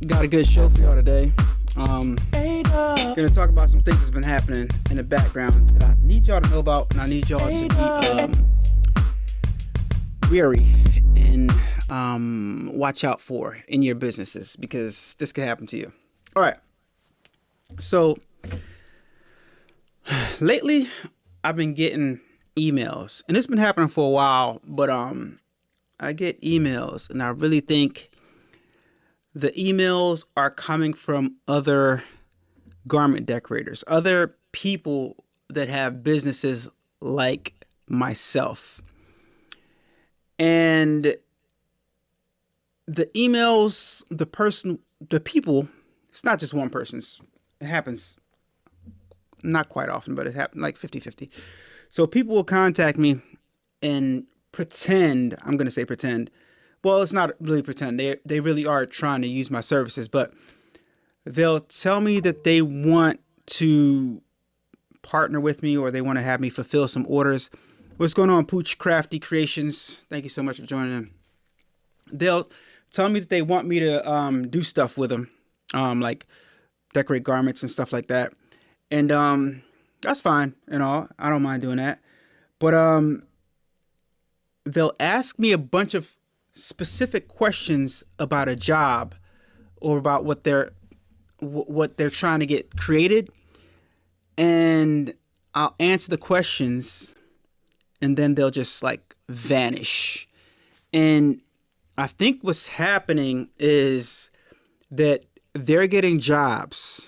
Got a good show for y'all today. Gonna talk about some things that's been happening in the background that I need y'all to know about, and I need y'all to be wary and watch out for in your businesses, because this could happen to you. All right. So lately, I've been getting emails, and it's been happening for a while. But I get emails, and I really think the emails are coming from other garment decorators, other people that have businesses like myself. And the emails, the people, it's not just one person's. It happens not quite often, but it happens like 50-50. So people will contact me and pretend, I'm going to say pretend. Well, it's not really pretend. They really are trying to use my services, but they'll tell me that they want to partner with me, or they want to have me fulfill some orders. What's going on, Pooch Crafty Creations? Thank you so much for joining in. They'll tell me that they want me to do stuff with them, like decorate garments and stuff like that. And that's fine and all. I don't mind doing that. But they'll ask me a bunch of specific questions about a job or about what they're trying to get created, and I'll answer the questions, and then they'll just like vanish. And I think what's happening is that they're getting jobs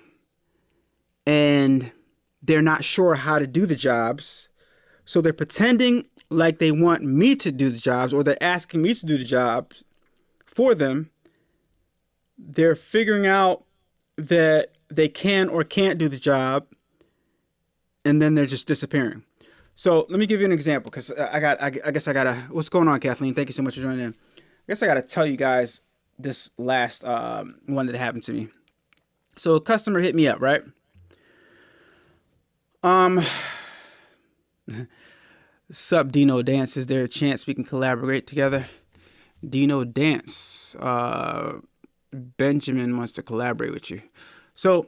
and they're not sure how to do the jobs. So they're pretending like they want me to do the jobs, or they're asking me to do the jobs for them. They're figuring out that they can or can't do the job, and then they're just disappearing. So let me give you an example, because I guess I gotta. What's going on, Kathleen? Thank you so much for joining in. I guess I gotta tell you guys this last one that happened to me. So a customer hit me up, right? Sup, Dino Dance? Is there a chance we can collaborate together? Dino Dance. Benjamin wants to collaborate with you. So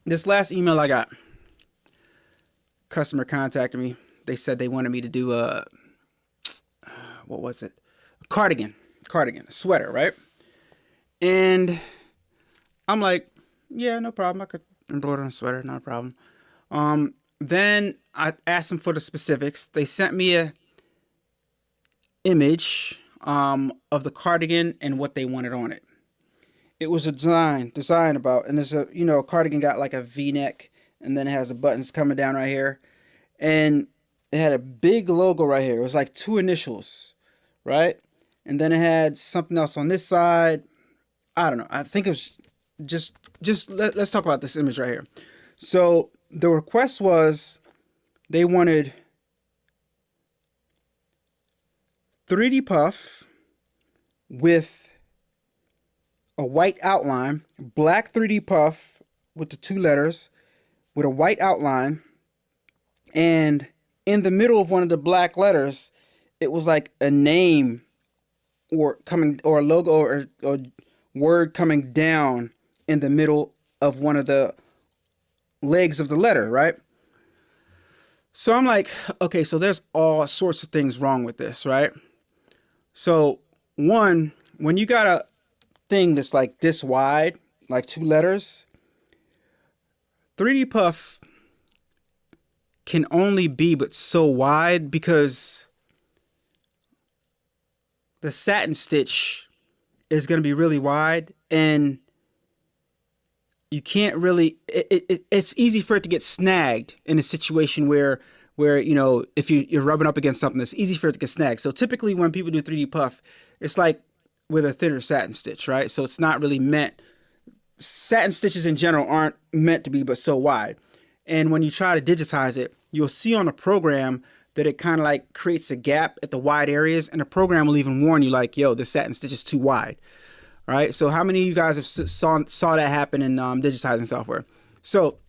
this last email I got, customer contacted me. They said they wanted me to do what was it? A cardigan, a sweater, right? And I'm like, yeah, no problem. I could embroider on a sweater, not a problem. Then I asked them for the specifics. They sent me a image of the cardigan and what they wanted on it. It was a design about, and there's a, cardigan got like a V-neck, and then it has the buttons coming down right here, and it had a big logo right here. It was like two initials, right? And then it had something else on this side. I don't know. I think it was let's talk about this image right here. So the request was, they wanted 3D puff with a white outline, black 3D puff with the two letters with a white outline, and in the middle of one of the black letters, it was like a name or a logo or word coming down in the middle of one of the legs of the letter, right? So I'm like, okay, so there's all sorts of things wrong with this, right? So one, when you got a thing that's like this wide, like two letters, 3D puff can only be but so wide, because the satin stitch is going to be really wide, and you can't really, it's easy for it to get snagged in a situation where if you're rubbing up against something, it's easy for it to get snagged. So typically when people do 3D puff, it's like with a thinner satin stitch, right? So it's not really meant, satin stitches in general aren't meant to be but so wide. And when you try to digitize it, you'll see on the program that it kind of like creates a gap at the wide areas, and the program will even warn you like, yo, this satin stitch is too wide. All right, so how many of you guys have saw that happen in digitizing software? So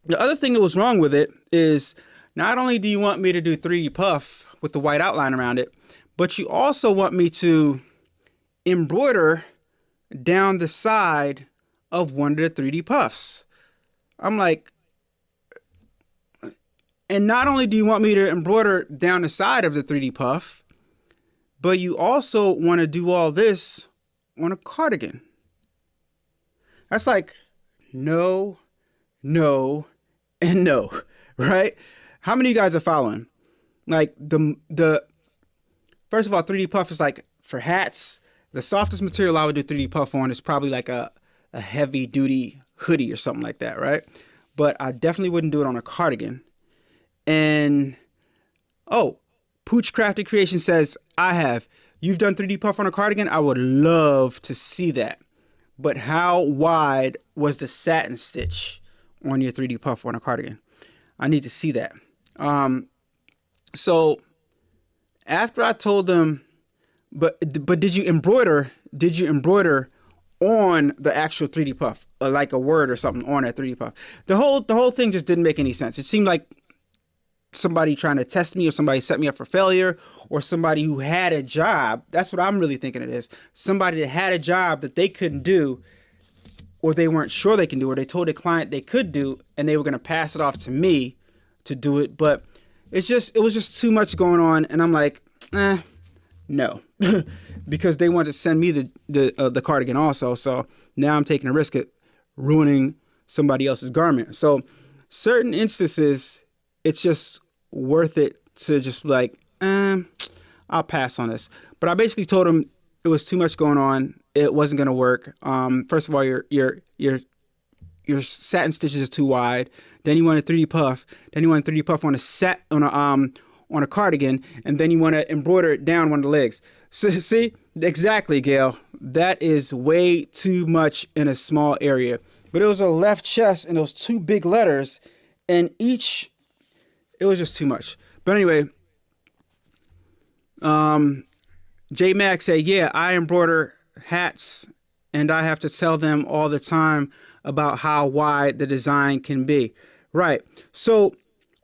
the other thing that was wrong with it is, not only do you want me to do 3D puff with the white outline around it, but you also want me to embroider down the side of one of the 3D puffs. I'm like, and not only do you want me to embroider down the side of the 3D puff, but you also want to do all this on a cardigan. That's like, no, no, and no, right? How many of you guys are following? Like the first of all, 3D puff is like for hats. The softest material I would do 3D puff on is probably like a heavy duty hoodie or something like that, right? But I definitely wouldn't do it on a cardigan. And oh, Pooch Crafted Creation says, you've done 3D puff on a cardigan? I would love to see that. But how wide was the satin stitch on your 3D puff on a cardigan? I need to see that. So after I told them, but did you embroider on the actual 3D puff, like a word or something on that 3D puff? The whole thing just didn't make any sense. It seemed like somebody trying to test me, or somebody set me up for failure, or somebody who had a job. That's what I'm really thinking it is. Somebody that had a job that they couldn't do, or they weren't sure they can do, or they told the client they could do, and they were going to pass it off to me to do it. But it was just too much going on. And I'm like, no, because they wanted to send me the cardigan also. So now I'm taking a risk at ruining somebody else's garment. So certain instances, it's just worth it to just like, I'll pass on this. But I basically told him it was too much going on. It wasn't going to work. First of all, your satin stitches are too wide. Then you want a 3D puff. Then you want a 3D puff on a cardigan, and then you want to embroider it down one of the legs. So, see, exactly, Gail. That is way too much in a small area. But it was a left chest and those two big letters, and it was just too much. But anyway, J Max said, yeah, I embroider hats, and I have to tell them all the time about how wide the design can be. Right. So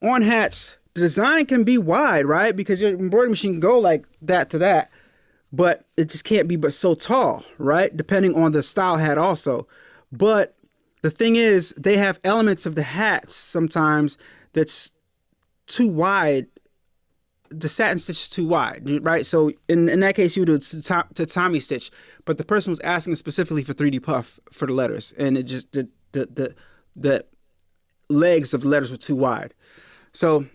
on hats, the design can be wide, right? Because your embroidery machine can go like that to that, but it just can't be but so tall, right? Depending on the style hat also. But the thing is, they have elements of the hats sometimes that's too wide. The satin stitch is too wide, right? So in that case, you would do to Tommy stitch, but the person was asking specifically for 3D puff for the letters, and it just the legs of the letters were too wide. So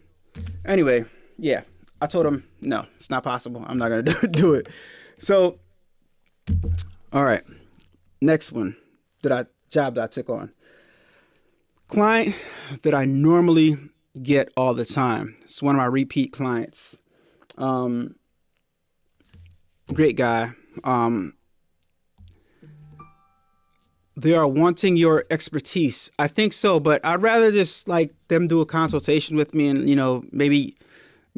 anyway, yeah, I told him no, it's not possible. I'm not gonna do it. So all right, next one job that I took on. Client that I normally get all the time. It's one of my repeat clients. Great guy. They are wanting your expertise. I think so, but I'd rather just like them do a consultation with me and, maybe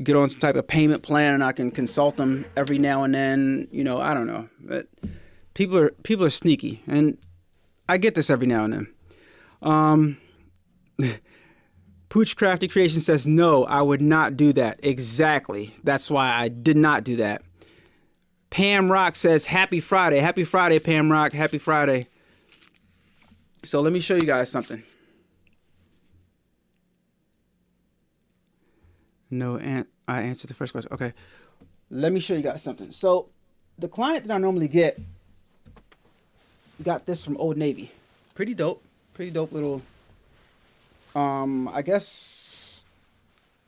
get on some type of payment plan, and I can consult them every now and then. I don't know. But people are sneaky, and I get this every now and then. Pooch Crafty Creation says, no, I would not do that. Exactly. That's why I did not do that. Pam Rock says, happy Friday. Happy Friday, Pam Rock. Happy Friday. So let me show you guys something. No, I answered the first question. Okay. Let me show you guys something. So the client that I normally got this from Old Navy. Pretty dope. Pretty dope little, I guess,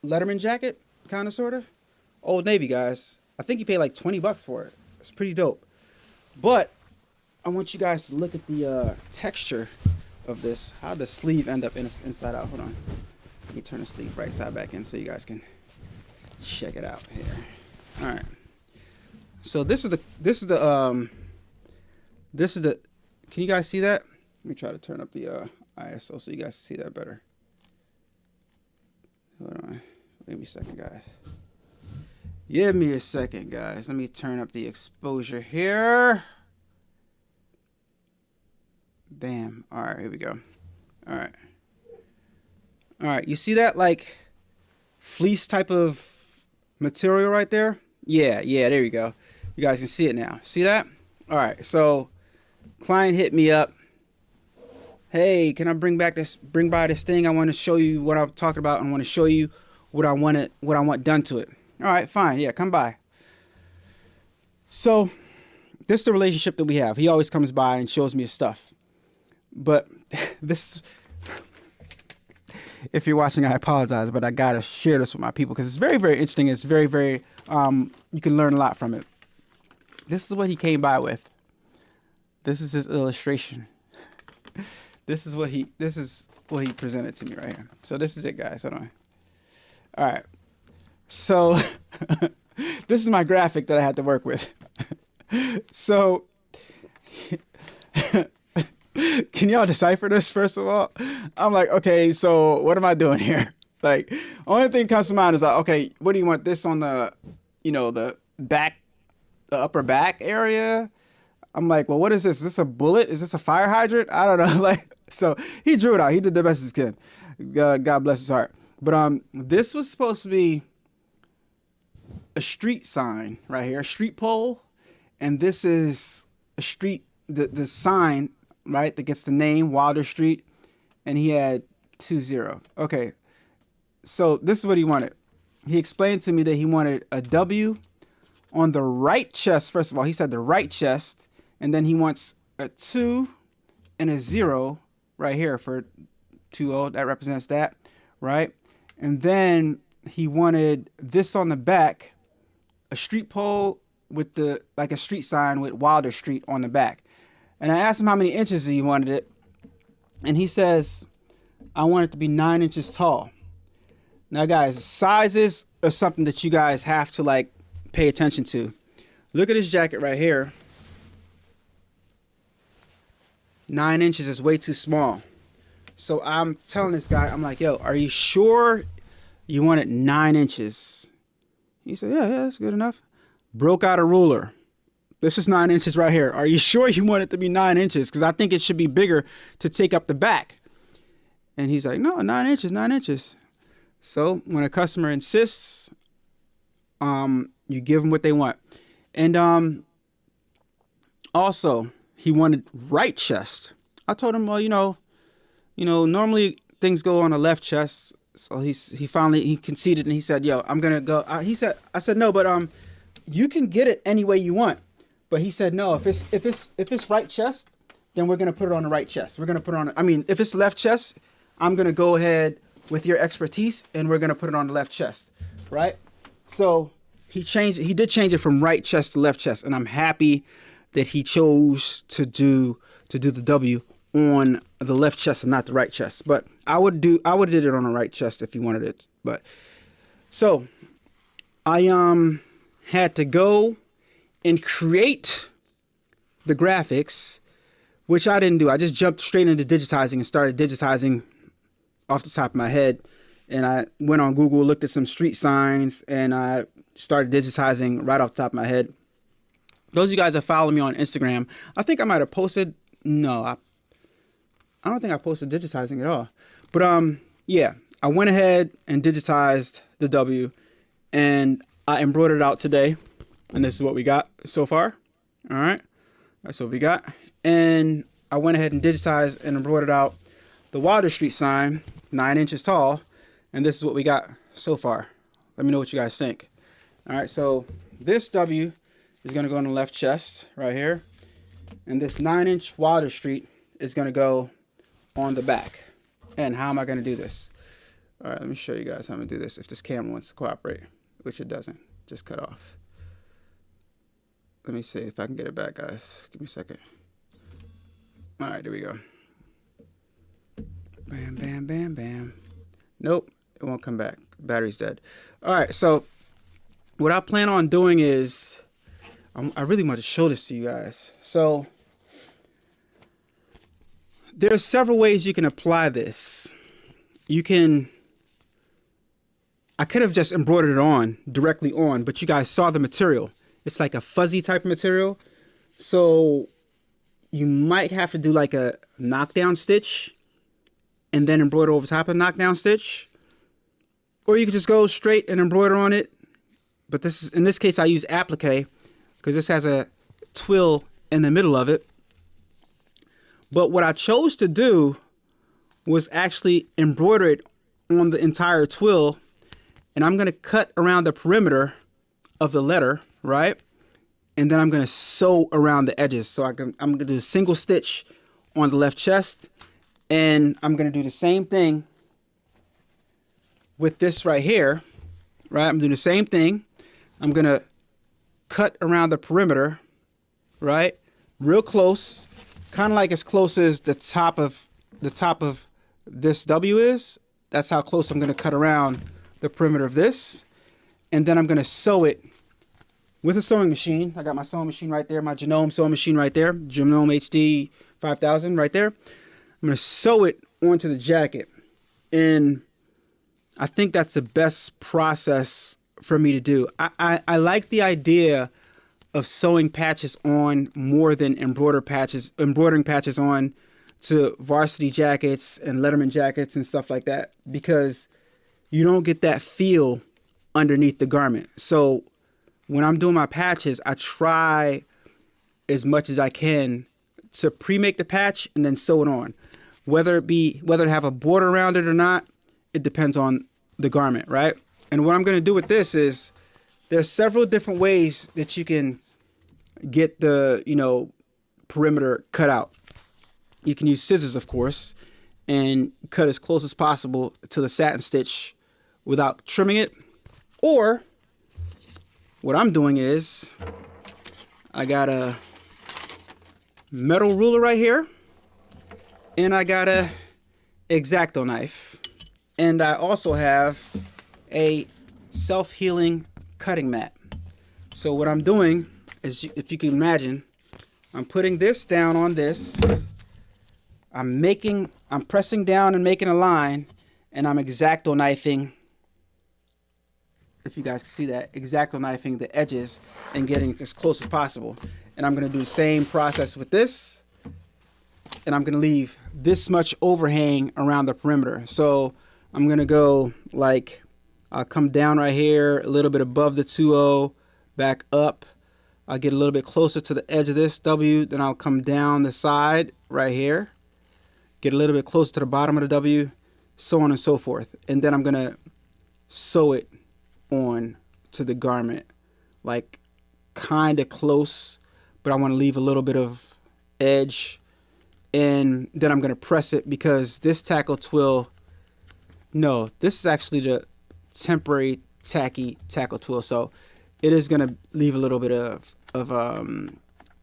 Letterman jacket, kind of, sort of. Old Navy, guys. I think he paid like $20 for it. It's pretty dope. But I want you guys to look at the texture of this. How'd the sleeve end up inside out? Hold on. Let me turn the sleeve right side back in so you guys can check it out here. All right. So this is the can you guys see that? Let me try to turn up the ISO so you guys can see that better. Hold on. Give me a second, guys. Give me a second, guys. Let me turn up the exposure here. Bam. All right, here we go. All right. All right, you see that like fleece type of material right there? Yeah, there you go. You guys can see it now. See that? All right, so Client hit me up. Hey, can I bring by this thing? I want to show you what I'm talking about. I want to show you what I want done to it. All right, fine. Yeah, come by. So this is the relationship that we have. He always comes by and shows me his stuff. But this, if you're watching, I apologize, but I gotta share this with my people because it's very, very interesting. It's very, very, you can learn a lot from it. This is what he came by with. This is his illustration. This is what he presented to me right here. So this is it, guys. Hold on. All right. So this is my graphic that I had to work with. So can y'all decipher this first of all? I'm like, okay, so what am I doing here? Like, only thing comes to mind is like, okay, what do you want this on the, the back, the upper back area? I'm like, well, what is this? Is this a bullet? Is this a fire hydrant? I don't know. Like, so he drew it out. He did the best he can. God bless his heart. But this was supposed to be a street sign right here, a street pole, and this is a street, the sign, right, that gets the name Wilder Street, and he had 20. Okay, so this is what he wanted. He explained to me that he wanted a W on the right chest. First of all, he said the right chest. And then he wants a 2 and a 0 right here for 20. That represents that, right? And then he wanted this on the back, a street pole with like a street sign with Wilder Street on the back. And I asked him how many inches he wanted it. And he says, I want it to be 9 inches tall. Now, guys, sizes are something that you guys have to like pay attention to. Look at this jacket right here. 9 inches is way too small. So I'm telling this guy, I'm like, yo, are you sure you want it 9 inches? He said, yeah, that's good enough. Broke out a ruler. This is 9 inches right here. Are you sure you want it to be 9 inches? Because I think it should be bigger to take up the back. And he's like, no, 9 inches, 9 inches. So when a customer insists, you give them what they want. And also, he wanted right chest. I told him, well, normally things go on the left chest. So he finally conceded and he said, yo, I'm gonna go. I said no, but you can get it any way you want. But he said no. If it's right chest, then we're gonna put it on the right chest. We're gonna put it on. I mean, if it's left chest, I'm gonna go ahead with your expertise and we're gonna put it on the left chest, right? So he did change it from right chest to left chest, and I'm happy that he chose to do the W on the left chest and not the right chest. But I would did it on the right chest if he wanted it. But so I had to go and create the graphics, which I didn't do. I just jumped straight into digitizing and started digitizing off the top of my head. And I went on Google, looked at some street signs, and I started digitizing right off the top of my head. Those of you guys that follow me on Instagram, I think I might have posted. No, I don't think I posted digitizing at all. But yeah, I went ahead and digitized the W, and I embroidered it out today. And this is what we got so far. All right, that's what we got. And I went ahead and digitized and embroidered out the Wilder Street sign, 9 inches tall. And this is what we got so far. Let me know what you guys think. All right, so this W is going to go on the left chest right here. And this 9-inch Wilder Street is going to go on the back. And how am I going to do this? All right, let me show you guys how I'm going to do this if this camera wants to cooperate, which it doesn't. Just cut off. Let me see if I can get it back, guys. Give me a second. All right, there we go. Bam, bam, bam, bam. Nope, it won't come back. Battery's dead. All right, so what I plan on doing is, I really want to show this to you guys. So there's several ways you can apply this. I could have just embroidered it on, directly on, but you guys saw the material. It's like a fuzzy type of material. So you might have to do like a knockdown stitch and then embroider over top of knockdown stitch. Or you could just go straight and embroider on it. But in this case, I use applique because this has a twill in the middle of it. But what I chose to do was actually embroider it on the entire twill. And I'm going to cut around the perimeter of the letter, right? And then I'm going to sew around the edges. So I'm going to do a single stitch on the left chest. And I'm going to do the same thing with this right here, right? I'm doing the same thing. I'm going to cut around the perimeter, right? Real close, kind of like as close as the top of this W is. That's how close I'm going to cut around the perimeter of this. And then I'm going to sew it with a sewing machine. I got my sewing machine right there, my Genome sewing machine right there, Genome HD 5000 right there. I'm going to sew it onto the jacket. And I think that's the best process for me to do. I like the idea of sewing patches on more than embroidering patches on to varsity jackets and Letterman jackets and stuff like that, because you don't get that feel underneath the garment. So when I'm doing my patches, I try as much as I can to pre-make the patch and then sew it on. Whether it have a border around it or not, it depends on the garment, right? And what I'm going to do with this is there's several different ways that you can get the, perimeter cut out. You can use scissors, of course, and cut as close as possible to the satin stitch without trimming it. Or what I'm doing is I got a metal ruler right here, and I got a X-Acto knife, and I also have a self-healing cutting mat. So what I'm doing is, if you can imagine, I'm putting this down on this. I'm pressing down and making a line, and I'm X-Acto knifing, if you guys can see that, X-Acto knifing the edges and getting as close as possible. And I'm going to do the same process with this, and I'm going to leave this much overhang around the perimeter. So I'm going to go like, I'll come down right here, a little bit above the 2-0, back up. I'll get a little bit closer to the edge of this W, then I'll come down the side right here, get a little bit closer to the bottom of the W, so on and so forth. And then I'm going to sew it on to the garment, like kind of close, but I want to leave a little bit of edge. And then I'm going to press it, because this tackle twill, no, this is actually the temporary tacky tackle twill, so it is going to leave a little bit of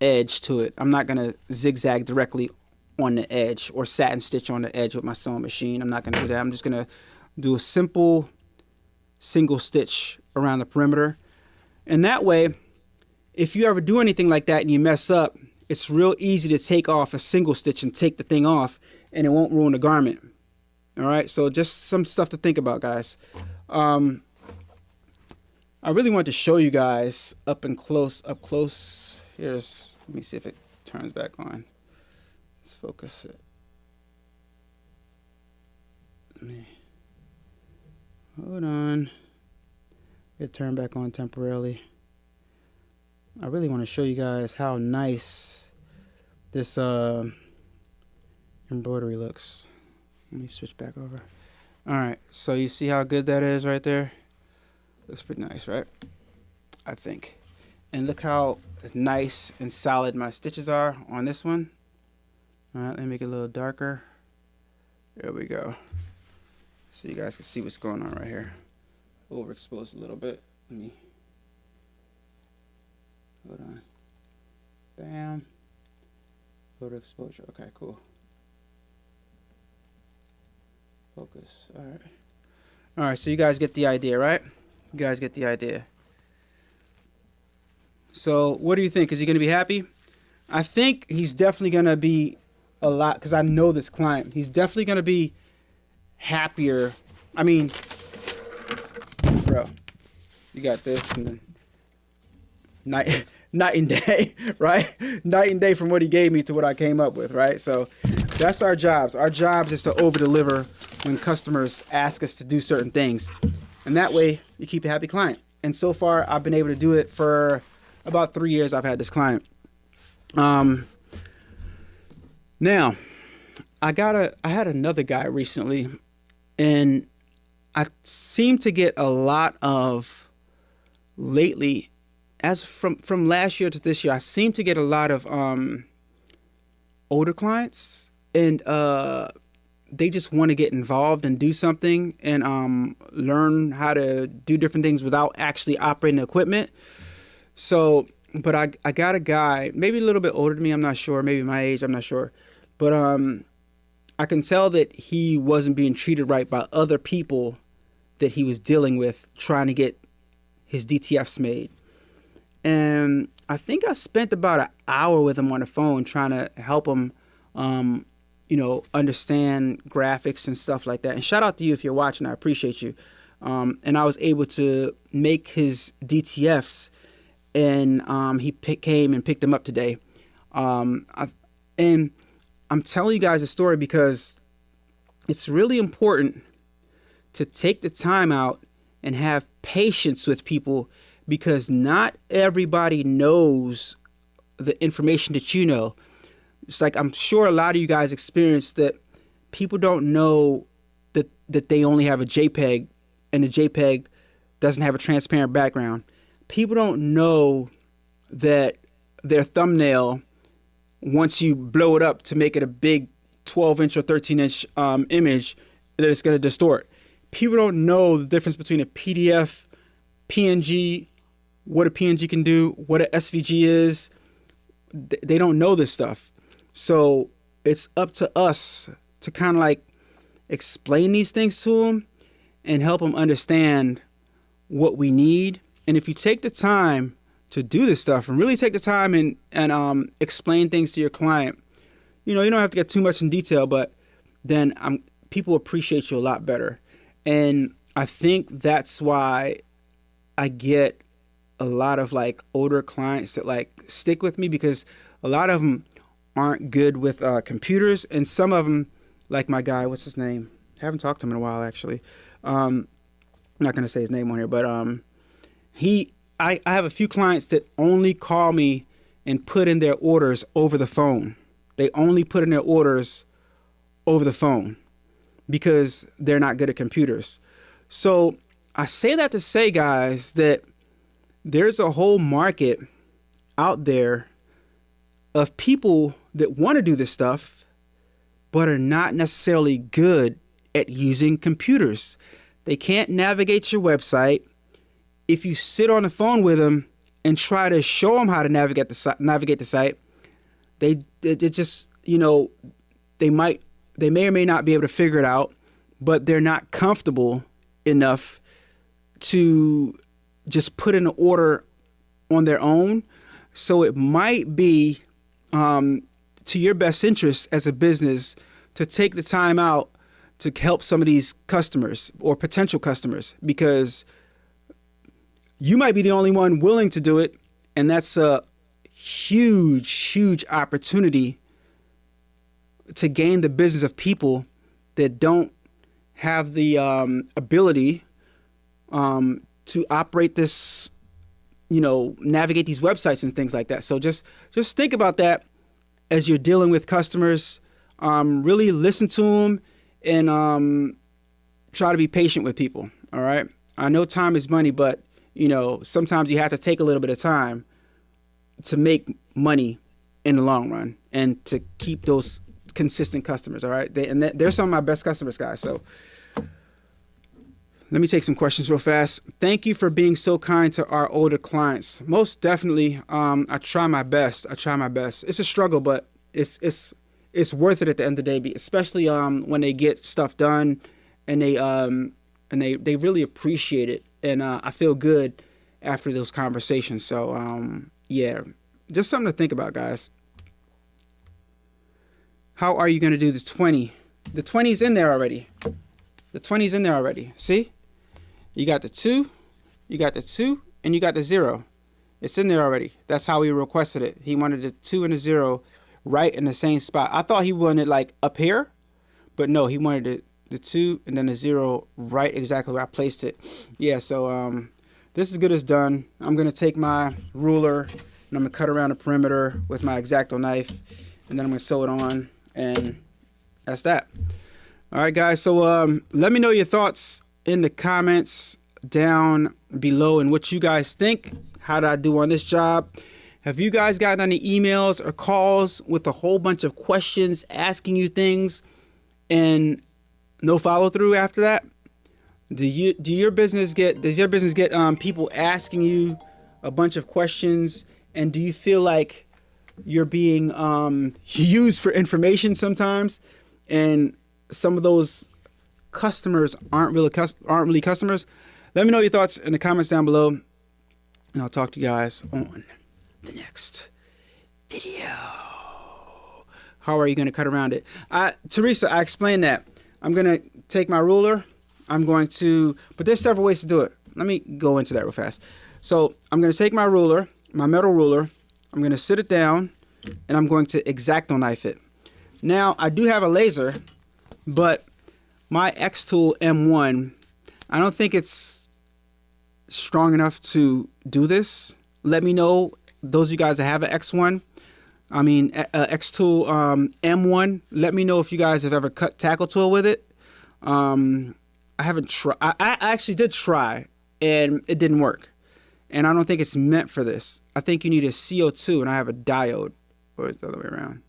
edge to it. I'm not going to zigzag directly on the edge or satin stitch on the edge with my sewing machine. I'm not going to do that. I'm just going to do a simple single stitch around the perimeter. And that way, if you ever do anything like that and you mess up, it's real easy to take off a single stitch and take the thing off, and it won't ruin the garment. All right, so just some stuff to think about, guys. I really want to show you guys up close. Let me see if it turns back on. Let's focus it. Hold on. It turned back on temporarily. I really want to show you guys how nice this embroidery looks. Let me switch back over. All right, so you see how good that is right there? Looks pretty nice, right? I think. And look how nice and solid my stitches are on this one. All right, let me make it a little darker. There we go. So you guys can see what's going on right here. Overexposed a little bit. Let me, hold on. Bam. Photo exposure. Okay, cool. Focus. All right. All right, so you guys get the idea, right? You guys get the idea. So what do you think? Is he going to be happy? I think he's definitely going to be a lot, because I know this client. He's definitely going to be happier. I mean, bro, you got this, and then night and day, right? Night and day from what he gave me to what I came up with, right? So that's our jobs. Our jobs is to over-deliver when customers ask us to do certain things. And that way, you keep a happy client. And so far, I've been able to do it for about 3 years I've had this client. Now, Now, I had another guy recently, and I seem to get a lot of lately, as from last year to this year, I seem to get a lot of older clients, and they just want to get involved and do something and learn how to do different things without actually operating the equipment. So, but I got a guy, maybe a little bit older than me, I'm not sure, maybe my age, I'm not sure. But I can tell that he wasn't being treated right by other people that he was dealing with trying to get his DTFs made. And I think I spent about an hour with him on the phone trying to help him, understand graphics and stuff like that. And shout out to you if you're watching. I appreciate you. And I was able to make his DTFs, and he came and picked them up today. And I'm telling you guys a story because it's really important to take the time out and have patience with people, because not everybody knows the information that you know. It's like, I'm sure a lot of you guys experience that people don't know that they only have a JPEG and the JPEG doesn't have a transparent background. People don't know that their thumbnail, once you blow it up to make it a big 12-inch or 13-inch image, that it's going to distort. People don't know the difference between a PDF, PNG, what a PNG can do, what a SVG is. They don't know this stuff. So it's up to us to kind of like explain these things to them and help them understand what we need. And if you take the time to do this stuff and really take the time and explain things to your client, you don't have to get too much in detail, but then people appreciate you a lot better. And I think that's why I get a lot of like older clients that like stick with me, because a lot of them aren't good with computers, and some of them, like my guy, what's his name? Haven't talked to him in a while, actually. I'm not going to say his name on here, but I have a few clients that only call me and put in their orders over the phone. They only put in their orders over the phone because they're not good at computers. So I say that to say, guys, that there's a whole market out there of people that want to do this stuff, but are not necessarily good at using computers. They can't navigate your website. If you sit on the phone with them and try to show them how to navigate the site, they just, they may or may not be able to figure it out, but they're not comfortable enough to just put in an order on their own. So it might be to your best interest as a business to take the time out to help some of these customers or potential customers, because you might be the only one willing to do it. And that's a huge, huge opportunity to gain the business of people that don't have the ability to operate this, navigate these websites and things like that. So just think about that as you're dealing with customers. Really listen to them and try to be patient with people. All right. I know time is money, but sometimes you have to take a little bit of time to make money in the long run and to keep those consistent customers. All right. They're some of my best customers, guys. So let me take some questions real fast. Thank you for being so kind to our older clients. Most definitely. I try my best. It's a struggle, but it's worth it at the end of the day, especially when they get stuff done and they really appreciate it. And I feel good after those conversations. So yeah, just something to think about, guys. How are you going to do the 20? The 20's in there already. The 20's in there already. See? You got the 2, you got the 2, and you got the 0. It's in there already. That's how he requested it. He wanted the 2 and the 0 right in the same spot. I thought he wanted like up here, but no, he wanted the 2 and then the 0 right exactly where I placed it. Yeah, so this is good as done. I'm going to take my ruler and I'm going to cut around the perimeter with my X-Acto knife, and then I'm going to sew it on. And that's that. All right, guys. So let me know your thoughts in the comments down below and what you guys think. How did I do on this job? Have you guys gotten any emails or calls with a whole bunch of questions asking you things and no follow through after that? Does your business get people asking you a bunch of questions, and do you feel like you're being used for information sometimes, and some of those customers aren't really customers? Let me know your thoughts in the comments down below, and I'll talk to you guys on the next video. How are you going to cut around it? Teresa, I explained that. I'm going to take my ruler. But there's several ways to do it. Let me go into that real fast. So I'm going to take my ruler, my metal ruler. I'm going to sit it down, and I'm going to X-Acto knife it. Now, I do have a laser, but my X-Tool M1, I don't think it's strong enough to do this. Let me know, those of you guys that have an X-Tool M1, let me know if you guys have ever cut tackle tool with it. I haven't tried. I actually did try, and it didn't work. And I don't think it's meant for this. I think you need a CO2, and I have a diode. Or it's the other way around.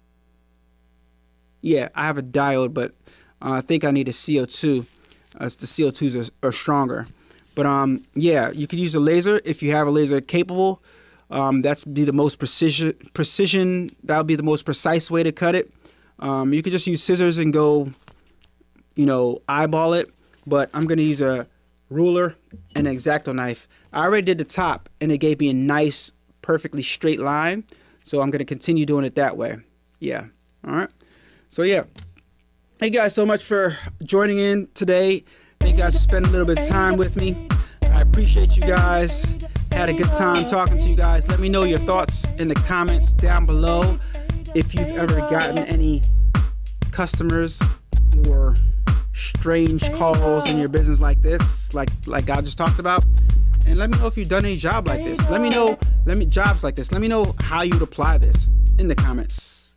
Yeah, I have a diode, but I think I need a CO2. The CO2s are stronger. But yeah, you could use a laser if you have a laser capable. That's be the most precision. That would be the most precise way to cut it. You could just use scissors and go, eyeball it. But I'm going to use a ruler and an X-Acto knife. I already did the top, and it gave me a nice, perfectly straight line. So I'm going to continue doing it that way. Yeah. All right. So, yeah. Thank you guys so much for joining in today. Thank you guys for spending a little bit of time with me. I appreciate you guys. Had a good time talking to you guys. Let me know your thoughts in the comments down below. If you've ever gotten any customers or strange calls in your business like this, like I just talked about, and let me know if you've done any job like this. Jobs like this. Let me know how you'd apply this in the comments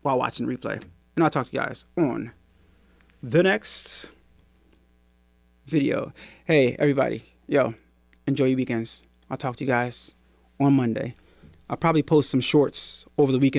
while watching the replay, and I'll talk to you guys on the next video. Hey everybody, enjoy your weekends. I'll talk to you guys on Monday. I'll probably post some shorts over the weekend.